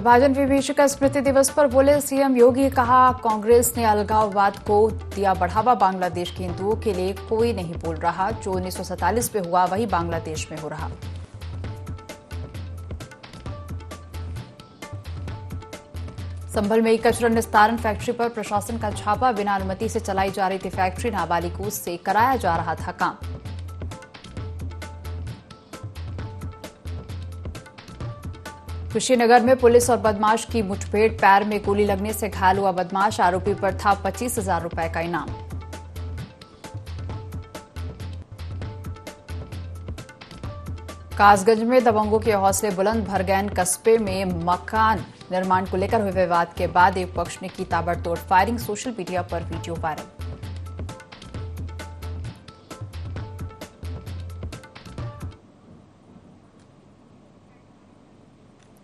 विभाजन विभीषिका स्मृति दिवस पर बोले सीएम योगी, कहा कांग्रेस ने अलगाववाद को दिया बढ़ावा, बांग्लादेश के हिंदुओं के लिए कोई नहीं बोल रहा, जो 1947 में हुआ वही बांग्लादेश में हो रहा। संभल में कचरा निस्तारण फैक्ट्री पर प्रशासन का छापा, बिना अनुमति से चलाई जा रही थी फैक्ट्री, नाबालिगों से कराया जा रहा था काम। कुशीनगर में पुलिस और बदमाश की मुठभेड़, पैर में गोली लगने से घायल हुआ बदमाश, आरोपी पर था 25,000 रुपए का इनाम। कासगंज में दबंगों के हौसले बुलंद, भरगैन कस्बे में मकान निर्माण को लेकर हुए विवाद के बाद एक पक्ष ने की ताबड़तोड़ फायरिंग, सोशल मीडिया पर वीडियो वायरल।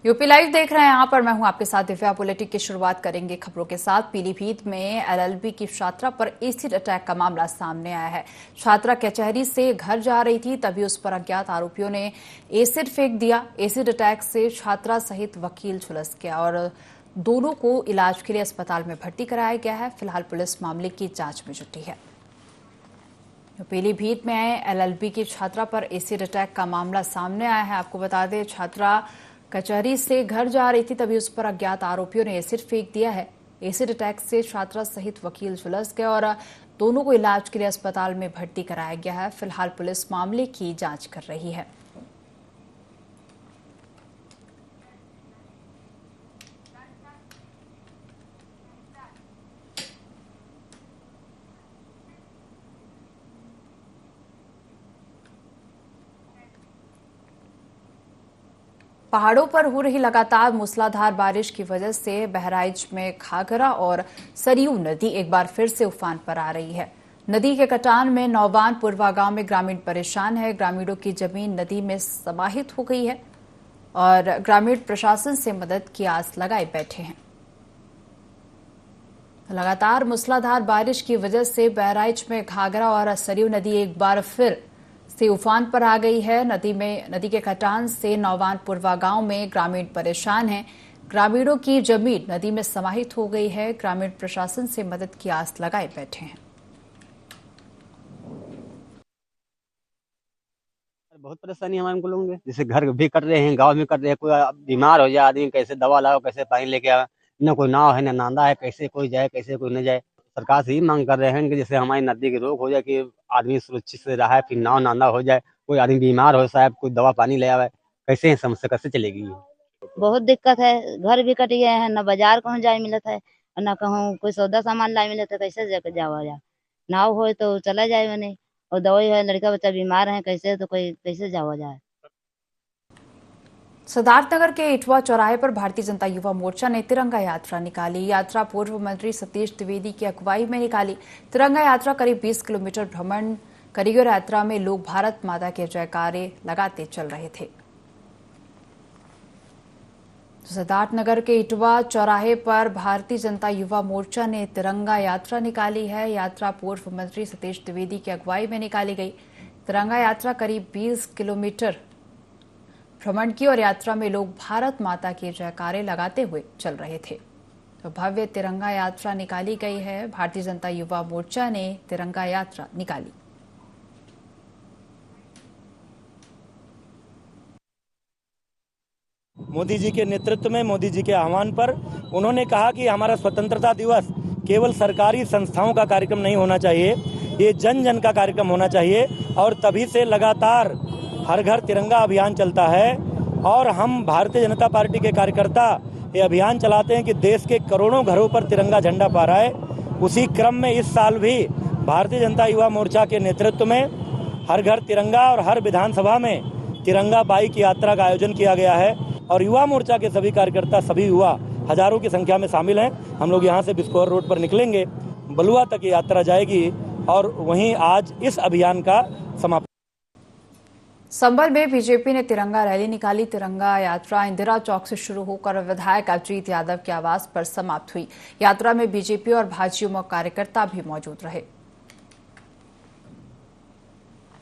यूपी लाइव देख रहे हैं, यहां पर मैं हूं आपके साथ दिव्या। बुलेटिन की शुरुआत करेंगे खबरों के साथ। पीलीभीत में एलएलबी की छात्रा पर एसिड अटैक का मामला सामने आया है। छात्रा कचहरी से घर जा रही थी, तभी उस पर अज्ञात आरोपियों ने एसिड फेंक दिया। एसिड अटैक से छात्रा सहित वकील झुलस गया और दोनों को इलाज के लिए अस्पताल में भर्ती कराया गया है। फिलहाल पुलिस मामले की जांच में जुटी है। पीलीभीत में एलएलबी की छात्रा पर एसिड अटैक का मामला सामने आया है। आपको बता दें, छात्रा कचहरी से घर जा रही थी, तभी उस पर अज्ञात आरोपियों ने एसिड फेंक दिया है। एसिड अटैक से छात्रा सहित वकील झुलस गए और दोनों को इलाज के लिए अस्पताल में भर्ती कराया गया है। फिलहाल पुलिस मामले की जांच कर रही है। पहाड़ों पर हो रही लगातार मूसलाधार बारिश की वजह से बहराइच में घाघरा और सरयू नदी एक बार फिर से उफान पर आ रही है। नदी के कटान में नौवान पुरवा गांव में ग्रामीण परेशान है। ग्रामीणों की जमीन नदी में समाहित हो गई है और ग्रामीण प्रशासन से मदद की आस लगाए बैठे हैं। लगातार मूसलाधार बारिश की वजह से बहराइच में घाघरा और सरयू नदी एक बार फिर से उफान पर आ गई है। नदी के कटान से नौवान पुरवा गांव में ग्रामीण परेशान हैं। ग्रामीणों की जमीन नदी में समाहित हो गई है। ग्रामीण प्रशासन से मदद की आस लगाए बैठे हैं। बहुत परेशानी हमारे को लोगों, जैसे घर भी कर रहे हैं, गांव में कर रहे हैं। कोई बीमार हो जाए आदमी, कैसे दवा लाओ, कैसे पानी लेके आए, न कोई नाव है न नांदा है, कैसे कोई जाए कैसे कोई न जाए। सरकार से ही मांग कर रहे हैं कि जैसे हमारी नदी की रोक हो जाए, कि आदमी सुरक्षित से रहा है, फिर नाव नांदा हो जाए। कोई आदमी बीमार हो साहब, कोई दवा पानी ले आवे, कैसे समस्या कैसे चलेगी। बहुत दिक्कत है, घर भी कट गए हैं, न बाजार कहूँ जाए मिलत है, न कहूँ कोई सौदा सामान लाए मिलत है। कैसे जावा जा, नाव हो तो चला जाए मैंने, और दवाई है, लड़का बच्चा बीमार है, कैसे तो कोई कैसे जावा जाए। सिद्धार्थनगर के इटवा चौराहे पर भारतीय जनता युवा मोर्चा ने तिरंगा यात्रा निकाली। यात्रा पूर्व मंत्री सतीश द्विवेदी की अगुवाई में निकाली। तिरंगा यात्रा करीब 20 किलोमीटर भ्रमण करी और यात्रा में लोग भारत माता के जयकारे लगाते चल रहे थे। सिद्धार्थनगर के इटवा चौराहे पर भारतीय जनता युवा मोर्चा ने तिरंगा यात्रा निकाली है। यात्रा पूर्व मंत्री सतीश द्विवेदी की अगुवाई में निकाली गई। तिरंगा यात्रा करीब 20 किलोमीटर भ्रमण की और यात्रा में लोग भारत माता के जयकारे लगाते हुए चल रहे थे। तो भव्य तिरंगा यात्रा निकाली गई है। भारतीय जनता युवा मोर्चा ने तिरंगा यात्रा निकाली। मोदी जी के नेतृत्व में, मोदी जी के आह्वान पर उन्होंने कहा कि हमारा स्वतंत्रता दिवस केवल सरकारी संस्थाओं का कार्यक्रम नहीं होना चाहिए, ये जन जन का कार्यक्रम होना चाहिए। और तभी से लगातार हर घर तिरंगा अभियान चलता है और हम भारतीय जनता पार्टी के कार्यकर्ता ये अभियान चलाते हैं कि देश के करोड़ों घरों पर तिरंगा झंडा फहराए। उसी क्रम में इस साल भी भारतीय जनता युवा मोर्चा के नेतृत्व में हर घर तिरंगा और हर विधानसभा में तिरंगा बाइक यात्रा का आयोजन किया गया है। और युवा मोर्चा के सभी कार्यकर्ता, सभी युवा हजारों की संख्या में शामिल हैं। हम लोग यहाँ से बिस्कोर रोड पर निकलेंगे, बलुआ तक यात्रा जाएगी और वहीं आज इस अभियान का समापन। संभल में बीजेपी ने तिरंगा रैली निकाली। तिरंगा यात्रा इंदिरा चौक से शुरू होकर विधायक अजीत यादव के आवास पर समाप्त हुई। यात्रा में बीजेपी और भाजपा कार्यकर्ता भी मौजूद रहे।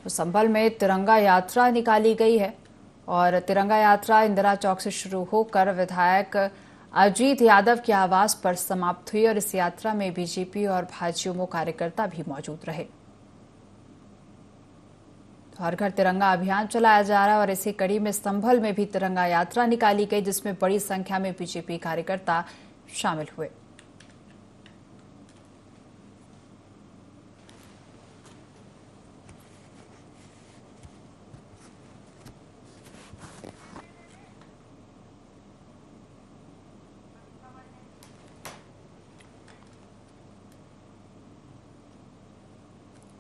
तो संभल में तिरंगा यात्रा निकाली गई है और तिरंगा यात्रा इंदिरा चौक से शुरू होकर विधायक अजीत यादव के आवास पर समाप्त हुई और इस यात्रा में बीजेपी और भाजयुमो कार्यकर्ता भी मौजूद रहे। हर घर तिरंगा अभियान चलाया जा रहा है और इसी कड़ी में संभल में भी तिरंगा यात्रा निकाली गई, जिसमें बड़ी संख्या में बीजेपी कार्यकर्ता शामिल हुए।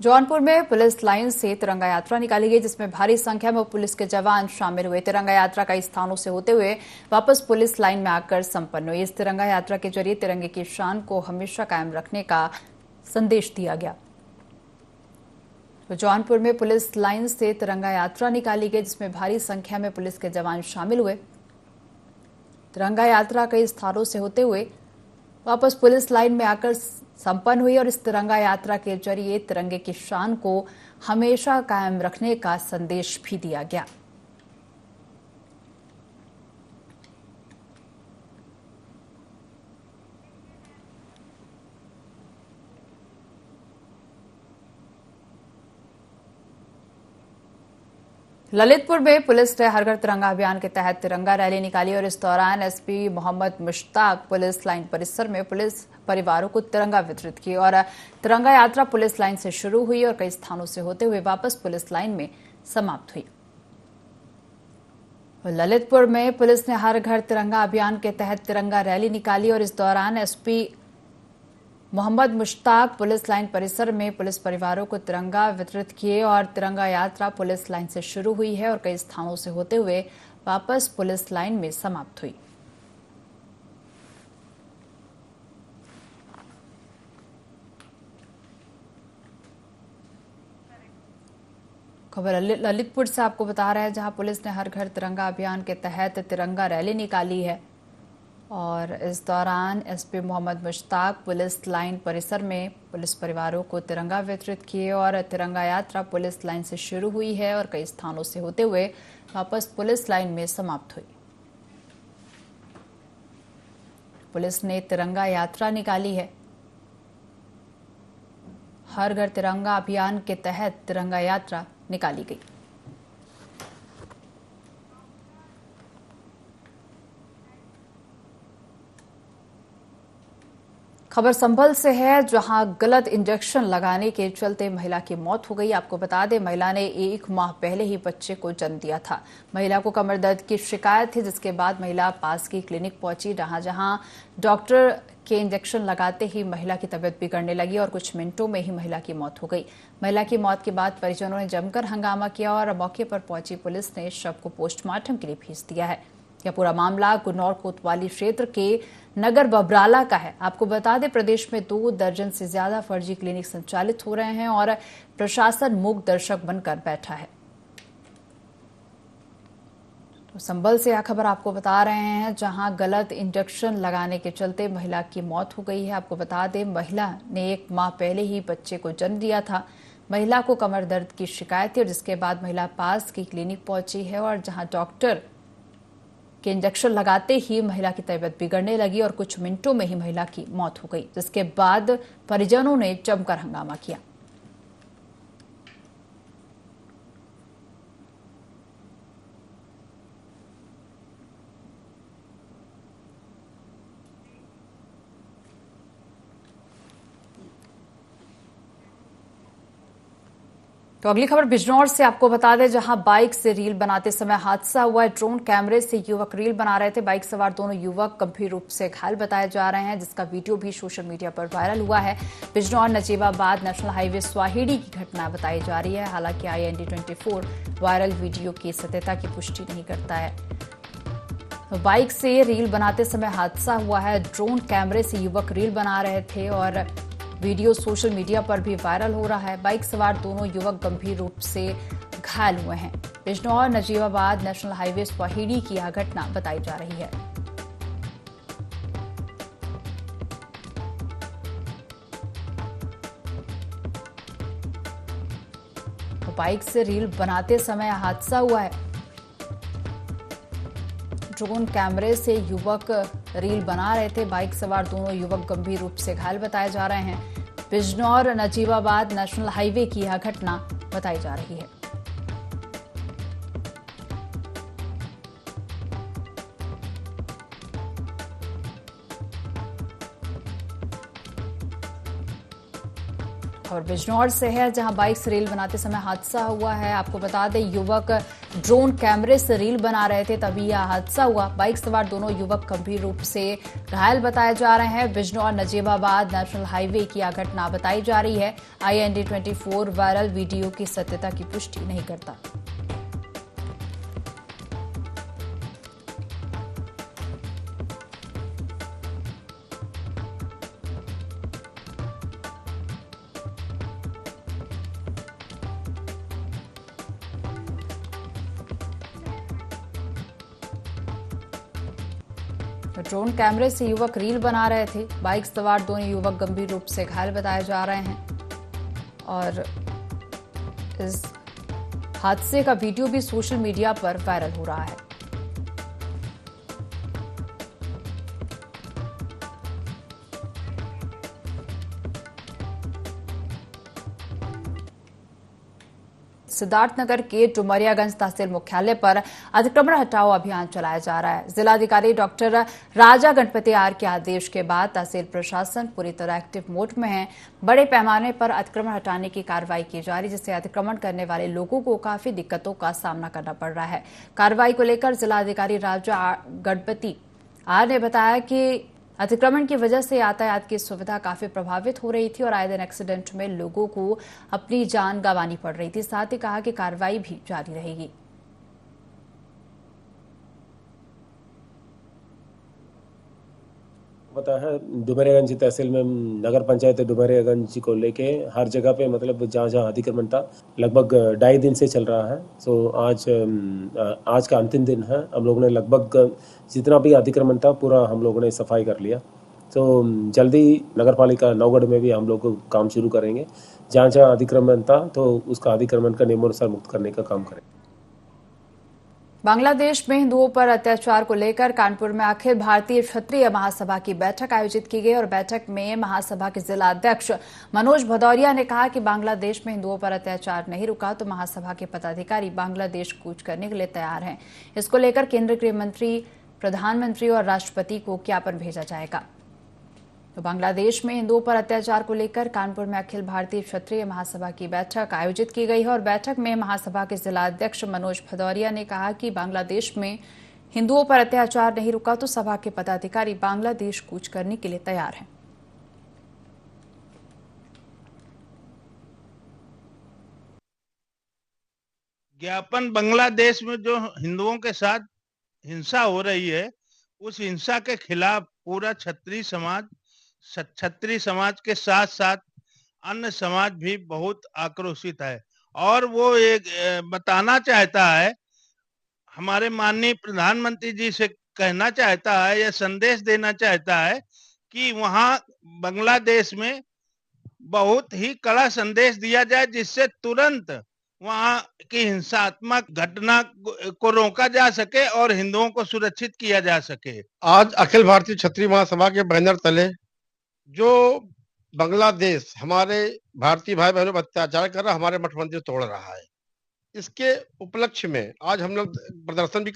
जौनपुर में पुलिस लाइन से तिरंगा यात्रा निकाली गई, जिसमें भारी संख्या में पुलिस के जवान शामिल हुए। तिरंगा यात्रा कई स्थानों से होते हुए वापस पुलिस लाइन में आकर संपन्न हुई। इस तिरंगा यात्रा के जरिए तिरंगे की शान को हमेशा कायम रखने का संदेश दिया गया। तो जौनपुर में पुलिस लाइन से तिरंगा यात्रा निकाली गई, जिसमें भारी संख्या में पुलिस के जवान शामिल हुए। तिरंगा यात्रा कई स्थानों से होते हुए वापस पुलिस लाइन में आकर संपन्न हुई और इस तिरंगा यात्रा के जरिए तिरंगे की शान को हमेशा कायम रखने का संदेश भी दिया गया। ललितपुर में पुलिस ने हर घर तिरंगा अभियान के तहत तिरंगा रैली निकाली और इस दौरान SP Mohammad Mushtaq police line परिसर में पुलिस परिवारों को तिरंगा वितरित किए और तिरंगा यात्रा पुलिस लाइन से शुरू हुई और कई स्थानों से होते हुए वापस पुलिस लाइन में समाप्त हुई। ललितपुर में पुलिस ने हर घर तिरंगा अभियान के तहत तिरंगा रैली निकाली और इस दौरान SP Mohammad Mushtaq police line परिसर में पुलिस परिवारों को तिरंगा वितरित किए और तिरंगा यात्रा पुलिस लाइन से शुरू हुई है और कई स्थानों से होते हुए वापस पुलिस लाइन में समाप्त हुई। खबर ललितपुर से आपको बता रहे हैं, जहां पुलिस ने हर घर तिरंगा अभियान के तहत तिरंगा रैली निकाली है और इस दौरान SP Mohammad Mushtaq police line परिसर में पुलिस परिवारों को तिरंगा वितरित किए और तिरंगा यात्रा पुलिस लाइन से शुरू हुई है और कई स्थानों से होते हुए वापस पुलिस लाइन में समाप्त हुई। पुलिस ने तिरंगा यात्रा निकाली है। हर घर तिरंगा अभियान के तहत तिरंगा यात्रा निकाली गई। खबर संभल से है, जहां गलत इंजेक्शन लगाने के चलते महिला की मौत हो गई। आपको बता दें, महिला ने 1 माह पहले ही बच्चे को जन्म दिया था। महिला को कमर दर्द की शिकायत थी, जिसके बाद महिला पास की क्लिनिक पहुंची, जहां डॉक्टर के इंजेक्शन लगाते ही महिला की तबीयत बिगड़ने लगी और कुछ मिनटों में ही महिला की मौत हो गई। महिला की मौत के बाद परिजनों ने जमकर हंगामा किया और मौके पर पहुंची पुलिस ने शव को पोस्टमार्टम के लिए भेज दिया है। यह पूरा मामला गुन्नौर कोतवाली क्षेत्र के नगर बबराला का है। आपको बता दें, प्रदेश में 2 दर्जन से ज्यादा फर्जी क्लिनिक संचालित हो रहे हैं और प्रशासन मूक दर्शक बनकर बैठा है। तो संभल से यह खबर आपको बता रहे हैं, जहां गलत इंजेक्शन लगाने के चलते महिला की मौत हो गई है। आपको बता दें, महिला ने 1 माह पहले ही बच्चे को जन्म दिया था। महिला को कमर दर्द की शिकायत थी और जिसके बाद महिला पास की क्लिनिक पहुंची है और जहां डॉक्टर के इंजेक्शन लगाते ही महिला की तबीयत बिगड़ने लगी और कुछ मिनटों में ही महिला की मौत हो गई, जिसके बाद परिजनों ने जमकर हंगामा किया। तो अगली खबर बिजनौर से आपको बता दें, जहां बाइक से रील बनाते समय हादसा हुआ है। ड्रोन कैमरे से युवक रील बना रहे थे। बाइक सवार दोनों युवक गंभीर रूप से घायल बताए जा रहे हैं, जिसका वीडियो भी सोशल मीडिया पर वायरल हुआ है। बिजनौर नजीबाबाद नेशनल हाईवे स्वाहिड़ी की घटना बताई जा रही है। हालांकि IND24 वायरल वीडियो की सत्यता की पुष्टि नहीं करता है। तो बाइक से रील बनाते समय हादसा हुआ है। ड्रोन कैमरे से युवक रील बना रहे थे और वीडियो सोशल मीडिया पर भी वायरल हो रहा है। बाइक सवार दोनों युवक गंभीर रूप से घायल हुए हैं। बिजनौर नजीबाबाद नेशनल हाईवे स्वाहिड़ी की यह घटना बताई जा रही है। तो बाइक से रील बनाते समय हादसा हुआ है। ड्रोन कैमरे से युवक रील बना रहे थे। बाइक सवार दोनों युवक गंभीर रूप से घायल बताए जा रहे हैं। बिजनौर नजीबाबाद नेशनल हाईवे की यह घटना बताई जा रही है। और बिजनौर से है, जहां बाइक से रील बनाते समय हादसा हुआ है। आपको बता दें, युवक ड्रोन कैमरे से रील बना रहे थे, तभी यह हादसा हुआ। बाइक सवार दोनों युवक गंभीर रूप से घायल बताए जा रहे हैं। बिजनौर नजीबाबाद नेशनल हाईवे की यह घटना बताई जा रही है। IND24 वायरल वीडियो की सत्यता की पुष्टि नहीं करता। ड्रोन कैमरे से युवक रील बना रहे थे। बाइक सवार दोनों युवक गंभीर रूप से घायल बताए जा रहे हैं और इस हादसे का वीडियो भी सोशल मीडिया पर वायरल हो रहा है। सिद्धार्थनगर के डुमरियागंज तहसील मुख्यालय पर अतिक्रमण हटाओ अभियान चलाया जा रहा है। जिलाधिकारी डॉक्टर राजा गणपति आर के आदेश के बाद तहसील प्रशासन पूरी तरह एक्टिव मोड में है। बड़े पैमाने पर अतिक्रमण हटाने की कार्रवाई की जा रही है, जिससे अतिक्रमण करने वाले लोगों को काफी दिक्कतों का सामना करना पड़ रहा है। कार्रवाई को लेकर जिलाधिकारी राजा गणपति आर ने बताया कि अतिक्रमण की वजह से यातायात की सुविधा काफी प्रभावित हो रही थी और आए दिन एक्सीडेंट में लोगों को अपनी जान गंवानी पड़ रही थी। साथ ही कहा कि कार्रवाई भी जारी रहेगी। पता है, डुमरियागंज तहसील में नगर पंचायत डुमरियागंज को लेके हर जगह पे मतलब जहाँ जहाँ अतिक्रमण था लगभग 2.5 दिन से चल रहा है। तो आज का अंतिम दिन है। हम लोगों ने लगभग जितना भी अतिक्रमण था पूरा हम लोगों ने सफाई कर लिया। तो जल्दी नगर पालिका नौगढ़ में भी हम लोग काम शुरू करेंगे। जहाँ जहाँ अतिक्रमण था तो उसका अतिक्रमण का नियमानुसार मुक्त करने का काम करेंगे। बांग्लादेश में हिंदुओं पर अत्याचार को लेकर कानपुर में अखिल भारतीय क्षत्रिय महासभा की बैठक आयोजित की गई और बैठक में महासभा के जिला अध्यक्ष मनोज भदौरिया ने कहा कि बांग्लादेश में हिंदुओं पर अत्याचार नहीं रुका तो महासभा के पदाधिकारी बांग्लादेश कूच करने के लिए तैयार हैं। इसको लेकर केंद्रीय गृह मंत्री, प्रधानमंत्री और राष्ट्रपति को ज्ञापन भेजा जाएगा। तो बांग्लादेश में हिंदुओं पर अत्याचार को लेकर कानपुर में अखिल भारतीय क्षत्रिय महासभा की बैठक आयोजित की गई है और बैठक में महासभा के जिला अध्यक्ष मनोज भदौरिया ने कहा कि बांग्लादेश में हिंदुओं पर अत्याचार नहीं रुका तो सभा के पदाधिकारी बांग्लादेश कूच करने के लिए तैयार हैं। ज्ञापन बांग्लादेश में जो हिंदुओं के साथ हिंसा हो रही है उस हिंसा के खिलाफ पूरा क्षत्रिय समाज के साथ साथ अन्य समाज भी बहुत आक्रोशित है और वो एक बताना चाहता है, हमारे माननीय प्रधानमंत्री जी से कहना चाहता है या संदेश देना चाहता है कि वहां बांग्लादेश में बहुत ही कड़ा संदेश दिया जाए जिससे तुरंत वहां की हिंसात्मक घटना को रोका जा सके और हिंदुओं को सुरक्षित किया जा सके। आज अखिल भारतीय क्षत्रिय महासभा के बैनर तले जो बांग्लादेश हमारे भारतीय भाई बहनों पर अत्याचार कर रहा, हमारे मठ मंदिर तोड़ रहा है, इसके उपलक्ष्य में आज हम लोग प्रदर्शन भी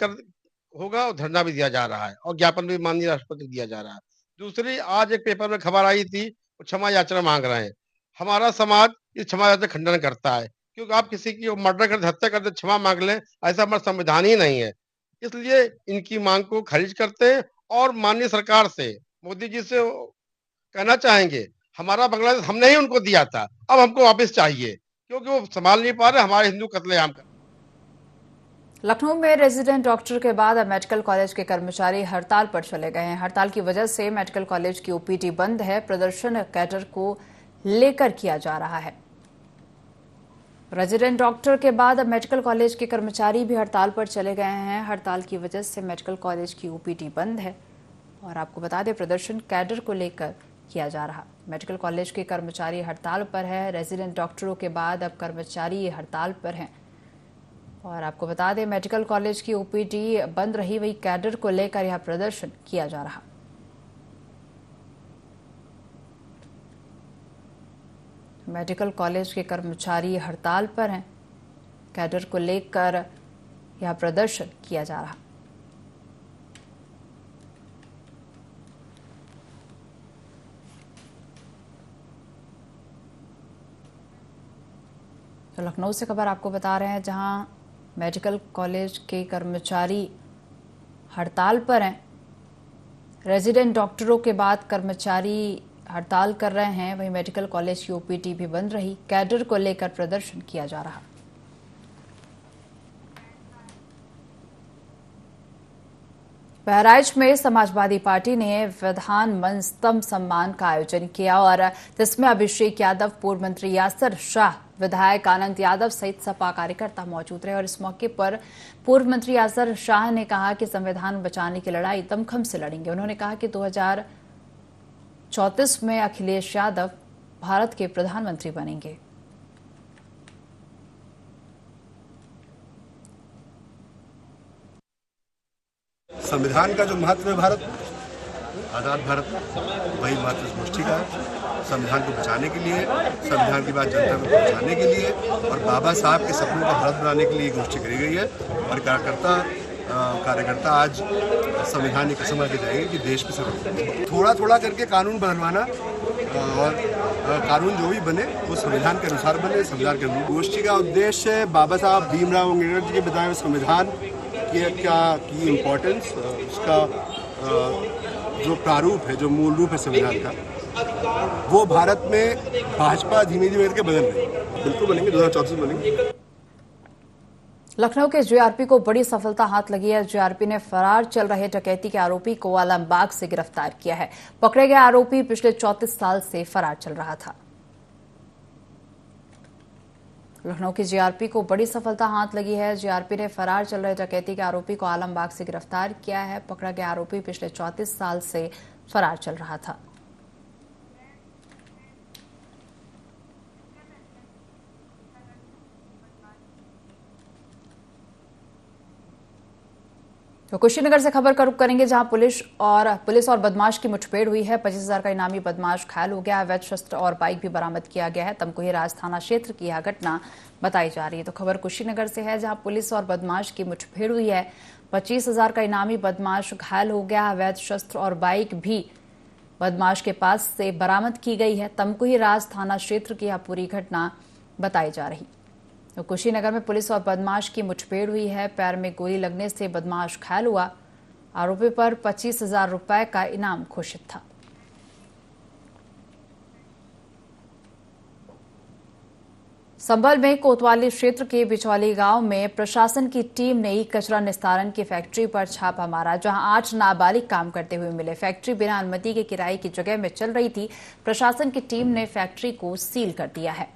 होगा और धरना भी दिया जा रहा है और ज्ञापन भी माननीय राष्ट्रपति को दिया जा रहा है। दूसरी, आज एक पेपर में खबर आई थी, क्षमा याचना मांग रहे हैं। हमारा समाज इस क्षमा याचना खंडन करता है, क्योंकि आप किसी की मर्डर करते, हत्या करते क्षमा मांग लें, ऐसा हमारा संविधान ही नहीं है। इसलिए इनकी मांग को खारिज करते हैं और माननीय सरकार से, मोदी जी से कहना चाहेंगे, हमारा बांग्लादेश हमने ही उनको दिया था, अब हमको वापस चाहिए, क्योंकि वो संभाल नहीं पा रहे हमारे हिंदू कत्लेआम कर। लखनऊ में रेजिडेंट डॉक्टर के बाद अब मेडिकल कॉलेज के कर्मचारी हड़ताल पर चले गए हैं। हड़ताल की वजह से मेडिकल कॉलेज की OPD बंद है। प्रदर्शन कैडर को लेकर किया जा रहा है। रेजिडेंट डॉक्टर के बाद अब मेडिकल कॉलेज के कर्मचारी भी हड़ताल पर चले गए हैं। हड़ताल की वजह से मेडिकल कॉलेज की OPD बंद है और आपको बता दें प्रदर्शन कैडर को लेकर किया जा रहा। मेडिकल कॉलेज के कर्मचारी हड़ताल पर है। रेजिडेंट डॉक्टरों के बाद अब कर्मचारी हड़ताल पर हैं और आपको बता दें मेडिकल कॉलेज की OPD बंद रही, वही कैडर को लेकर यह प्रदर्शन किया जा रहा। मेडिकल कॉलेज के कर्मचारी हड़ताल पर हैं। कैडर को लेकर यह प्रदर्शन किया जा रहा। तो लखनऊ से खबर आपको बता रहे हैं, जहां मेडिकल कॉलेज के कर्मचारी हड़ताल पर हैं। रेजिडेंट डॉक्टरों के बाद कर्मचारी हड़ताल कर रहे हैं। वहीं मेडिकल कॉलेज की ओपीडी भी बंद रही। कैडर को लेकर प्रदर्शन किया जा रहा। बहराइच में समाजवादी पार्टी ने विधान मंच स्तंभ सम्मान का आयोजन किया और जिसमें अभिषेक यादव, पूर्व मंत्री यासर शाह, विधायक आनंद यादव सहित सपा कार्यकर्ता मौजूद रहे। और इस मौके पर पूर्व मंत्री यासर शाह ने कहा कि संविधान बचाने की लड़ाई दमखम से लड़ेंगे। उन्होंने कहा कि 2034 में अखिलेश यादव भारत के प्रधानमंत्री बनेंगे। संविधान का जो महत्व है भारत, आज़ाद भारत, वही महत्व इस गोष्ठी का है। संविधान को बचाने के लिए, संविधान की बात जनता को पहुंचाने के लिए और बाबा साहब के सपनों का भारत बनाने के लिए गोष्ठी करी गई है। और कार्यकर्ता आज संविधान की कसम के जाएंगे कि देश के सब थोड़ा थोड़ा करके कानून बदलवाना और कानून जो भी बने वो संविधान के अनुसार बने। संविधान के गोष्ठी का उद्देश्य बाबा साहब भीमराव अम्बेडकर जी के बताए हुए संविधान की इम्पोर्टेंस, उसका जो प्रारूप है, जो मूल रूप है संविधान का, वो भारत में भाजपा धीमे धीमे करके बदल रही है। बिल्कुल बनेंगे, 2034 में बनेंगे। लखनऊ के जीआरपी को बड़ी सफलता हाथ लगी है। जीआरपी ने फरार चल रहे डकैती के आरोपी को आलमबाग से गिरफ्तार किया है। पकड़े गए आरोपी पिछले 34 साल से फरार चल रहा था। लखनऊ की जीआरपी को बड़ी सफलता हाथ लगी है। जीआरपी ने फरार चल रहे डकैती के आरोपी को आलमबाग से गिरफ्तार किया है। पकड़ा गया आरोपी पिछले 34 साल से फरार चल रहा था। तो कुशीनगर से खबर का रुख करेंगे, जहां पुलिस और बदमाश की मुठभेड़ हुई है। 25,000 का इनामी बदमाश घायल हो गया है। अवैध शस्त्र और बाइक भी बरामद किया गया है। तमकुही राज थाना क्षेत्र की यह घटना बताई जा रही है। तो खबर कुशीनगर से है, जहां पुलिस और बदमाश की मुठभेड़ हुई है। 25,000 का इनामी बदमाश घायल हो गया। अवैध शस्त्र और बाइक भी बदमाश के पास से बरामद की गई है। तमकुही राज थाना क्षेत्र की यह पूरी घटना बताई जा रही। तो कुशीनगर में पुलिस और बदमाश की मुठभेड़ हुई है। पैर में गोली लगने से बदमाश घायल हुआ। आरोपी पर 25,000 रुपए का इनाम घोषित था। संभल में कोतवाली क्षेत्र के बिचौली गांव में प्रशासन की टीम ने कचरा निस्तारण की फैक्ट्री पर छापा मारा, जहां 8 नाबालिग काम करते हुए मिले। फैक्ट्री बिना अनुमति के किराए की जगह में चल रही थी। प्रशासन की टीम ने फैक्ट्री को सील कर दिया है।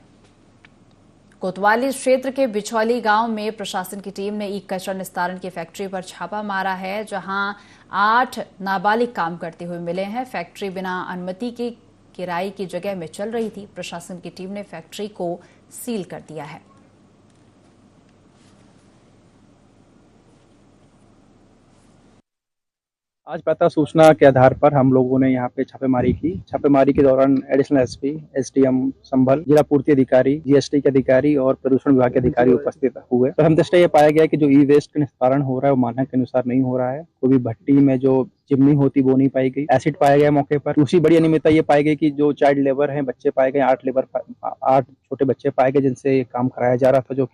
कोतवाली क्षेत्र के बिचौली गांव में प्रशासन की टीम ने कचरा निस्तारण की फैक्ट्री पर छापा मारा है, जहां 8 नाबालिग काम करते हुए मिले हैं। फैक्ट्री बिना अनुमति के किराए की जगह में चल रही थी। प्रशासन की टीम ने फैक्ट्री को सील कर दिया है। आज प्रातः सूचना के आधार पर हम लोगों ने यहाँ पे छापेमारी की। छापेमारी के दौरान एडिशनल एसपी, एसडीएम संभल, जिला पूर्ति अधिकारी, जीएसटी के अधिकारी और प्रदूषण विभाग के अधिकारी उपस्थित हुए। प्रथम दृष्टया ये पाया गया कि जो ई वेस्ट का निस्तारण हो रहा है वो मानक के अनुसार नहीं हो रहा है। कोई भी भट्टी में जो चिमनी होती वो नहीं पाई गई। एसिड पाया गया मौके पर। दूसरी बड़ी अनियमितता ये पाई गई कि जो चाइल्ड लेबर हैं, बच्चे पाए गए, 8 छोटे बच्चे पाए गए जिनसे ये काम कराया जा रहा था, जो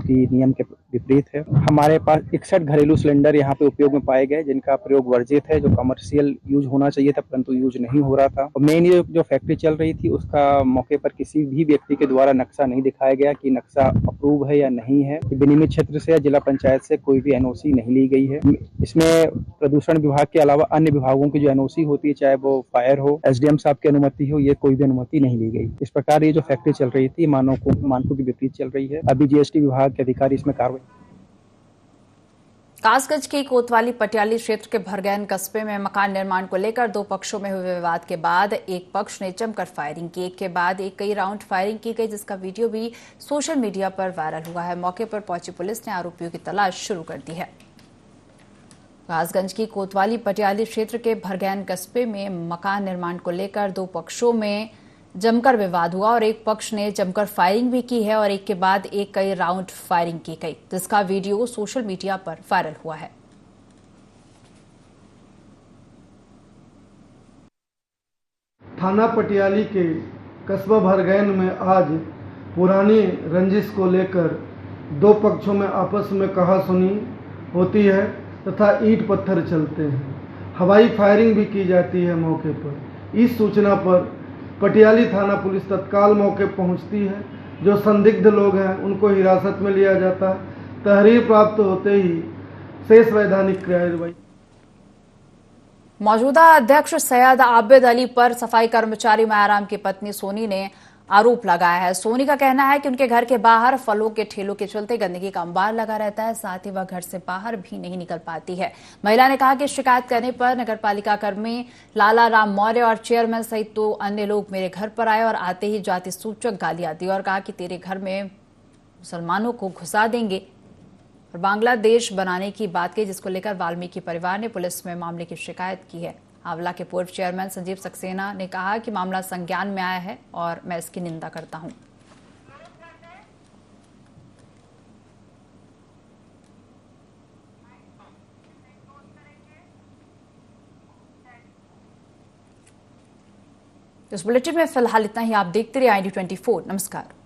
कि नियम के विपरीत है। हमारे पास 61 घरेलू सिलेंडर यहाँ पे उपयोग में पाए गए, जिनका प्रयोग वर्जित है, जो कमर्शियल यूज होना चाहिए था परंतु यूज नहीं हो रहा था। और मेन ये जो फैक्ट्री चल रही थी उसका मौके पर किसी भी व्यक्ति के द्वारा नक्शा नहीं दिखाया गया कि नक्शा अप्रूव है या नहीं है। विनियमित क्षेत्र से या जिला पंचायत से कोई भी एनओसी नहीं ली गई है। इसमें प्रदूषण विभाग के अलावा अन्य विभागों की जो एनओसी होती है, चाहे वो फायर हो, एसडीएम साहब की अनुमति हो, ये कोई भी अनुमति नहीं ली गई। इस प्रकार ये जो फैक्ट्री चल रही थी मानकों की विपरीत चल रही है। अभी जीएसटी विभाग के अधिकारी इसमें कार्रवाई। कासगंज के कोतवाली पटियाली क्षेत्र के भरगैन कस्बे में मकान निर्माण को लेकर 2 पक्षों में हुए विवाद के बाद एक पक्ष ने जमकर फायरिंग की। एक के बाद एक कई राउंड फायरिंग की गई, जिसका वीडियो भी सोशल मीडिया पर वायरल हुआ है। मौके पर पहुंची पुलिस ने आरोपियों की तलाश शुरू कर दी है। कासगंज की कोतवाली पटियाली क्षेत्र के भरगैन कस्बे में मकान निर्माण को लेकर 2 पक्षों में जमकर विवाद हुआ और एक पक्ष ने जमकर फायरिंग भी की है और एक के बाद एक कई राउंड फायरिंग की गई, जिसका वीडियो सोशल मीडिया पर वायरल हुआ है। थाना पटियाली के कस्बा भरगैन में आज पुरानी रंजिश को लेकर दो पक्षों में आपस में कहासुनी होती है तथा ईंट पत्थर चलते हैं। हवाई फायरिंग भी की जाती है मौके पर। इस सूचना पर पटियाली थाना पुलिस तत्काल मौके पहुंचती है। जो संदिग्ध लोग हैं उनको हिरासत में लिया जाता है। तहरीर प्राप्त होते ही शेष वैधानिक कार्रवाई। मौजूदा अध्यक्ष सैयद आबिद अली पर सफाई कर्मचारी मायाराम की पत्नी सोनी ने आरोप लगाया है। सोनी का कहना है कि उनके घर के बाहर फलों के ठेलों के चलते गंदगी का अंबार लगा रहता है, साथ ही वह घर से बाहर भी नहीं निकल पाती है। महिला ने कहा कि शिकायत करने पर नगरपालिका कर्मी लाला राम मौर्य और चेयरमैन सहित 2 अन्य लोग मेरे घर पर आए और आते ही जाति सूचक गालियां दी और कहा कि तेरे घर में मुसलमानों को घुसा देंगे और बांग्लादेश बनाने की बात कही, जिसको लेकर वाल्मीकि परिवार ने पुलिस में मामले की शिकायत की है। आंवला के पूर्व चेयरमैन संजीव सक्सेना ने कहा कि मामला संज्ञान में आया है और मैं इसकी निंदा करता हूं। इस बुलेटिन में फिलहाल इतना ही। आप देखते रहिए ID24। नमस्कार।